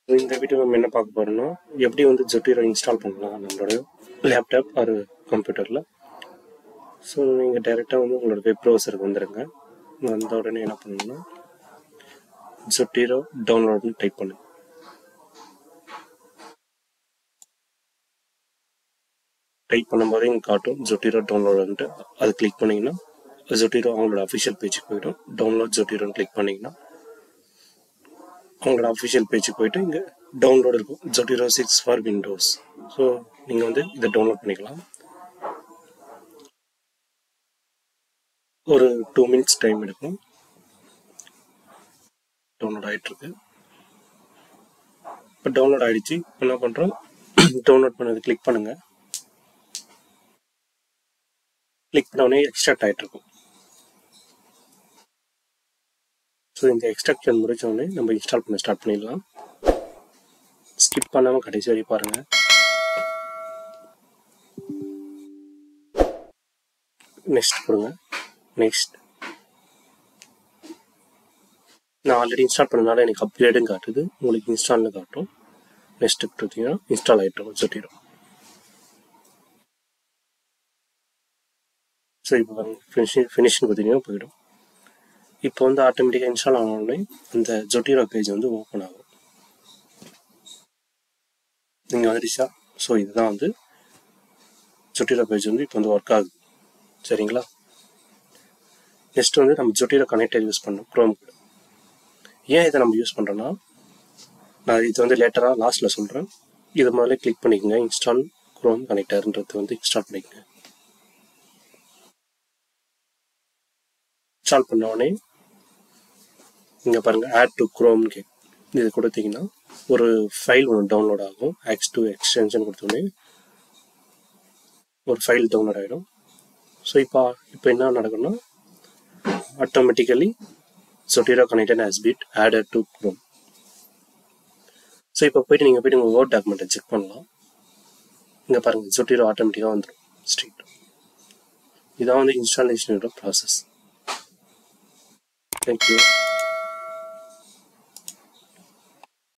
இந்த வீடியோ நம்ம என்ன பார்க்க போறோம்னா எப்படி வந்து Zotero இன்ஸ்டால் பண்ணலாம் நம்மளோட லேப்டாப் ஒரு கம்ப்யூட்டரில். ஸோ நீங்கள் டைரெக்டாக வந்து உங்களோட வெப் ப்ரௌசருக்கு வந்துடுங்க. வந்த உடனே என்ன பண்ணணும்னா Zotero டவுன்லோட்னு டைப் பண்ணுங்க. டைப் பண்ணும்போதே இங்கே காட்டும் Zotero டவுன்லோடுன்ட்டு. அதை கிளிக் பண்ணிங்கன்னா Zotero அவங்களோட அஃபிஷியல் பேஜுக்கு போய்டும். டவுன்லோட் Zoteroன்னு கிளிக் பண்ணிங்கன்னா அவங்களோட அஃபிஷியல் பேஜுக்கு போய்ட்டு இங்கே டவுன்லோடு இருக்கும் Zotero 6 ஃபார் விண்டோஸ். ஸோ நீங்கள் வந்து இதை டவுன்லோட் பண்ணிக்கலாம். ஒரு 2 minutes டைம் எடுக்கும். டவுன்லோட் ஆகிட்டுருக்கு. இப்போ டவுன்லோட் ஆகிடுச்சு. என்ன பண்ணுறோம், டவுன்லோட் பண்ணது கிளிக் பண்ணுங்கள். கிளிக் பண்ண உடனே எக்ஸ்ட்ராக்ட் ஆகிட்டுருக்கும். ஸோ இந்த எக்ஸ்ட்ராக்ஷன் முடிச்ச உடனே நம்ம இன்ஸ்டால் பண்ண ஸ்டார்ட் பண்ணிடலாம். ஸ்கிப் பண்ணாமல் கடைசி வரை பாருங்கள். நெக்ஸ்ட் கொடுங்க. நெக்ஸ்ட் நான் ஆல்ரெடி இன்ஸ்டால் பண்ணனால எனக்கு அப்கிரேடுன்னு காட்டுது, உங்களுக்கு இன்ஸ்டால்னு காட்டும். நெக்ஸ்ட் பார்த்தீங்கன்னா இன்ஸ்டால் ஆகிட்டோம் Zotero. ஸோ இப்போ ஃபினிஷிங் பார்த்தீங்கன்னா போயிடும். இப்போ வந்து ஆட்டோமேட்டிக்காக இன்ஸ்டால் ஆனோடனே அந்த Zotero பேஜ் வந்து ஓப்பன் ஆகும். நீங்கள் வந்துடுச்சா? ஸோ இதுதான் வந்து Zotero பேஜ் வந்து இப்போ வந்து ஒர்க் ஆகுது. சரிங்களா? நெக்ஸ்ட் வந்து நம்ம Zotero கனெக்டர் யூஸ் பண்ணோம் க்ரோம். ஏன் இதை நம்ம யூஸ் பண்ணுறோன்னா, நான் இது வந்து லேட்டராக லாஸ்ட்டில் சொல்கிறேன். இது முதல்ல கிளிக் பண்ணிக்கோங்க. இன்ஸ்டால் க்ரோம் கனெக்டர்ன்றது வந்து இன்ஸ்டால் பண்ணிக்கோங்க. இன்ஸ்டால் பண்ண உடனே இங்கே பாருங்கள் ஆட் டு க்ரோம்னு இது கொடுத்தீங்கன்னா ஒரு ஃபைல் ஒன்று டவுன்லோட் ஆகும். X2 எக்ஸ்டென்ஷன் கொடுத்தோடனே ஒரு ஃபைல் டவுன்லோட் ஆகிடும். ஸோ இப்போ என்ன நடக்கும்னா automatically Zotero connector has been added to Chrome. So இப்போ போய்ட்டு நீங்கள் போய்ட்டு உங்கள் வேர்ட் டாக்குமெண்ட்டை செக் பண்ணலாம். இங்கே பாருங்கள் Zotero ஆட்டோமேட்டிக்காக வந்துடும் ஸ்ட்ரீட். இதான் வந்து இன்ஸ்டாலேஷனோட ப்ராசஸ். தேங்க்யூ.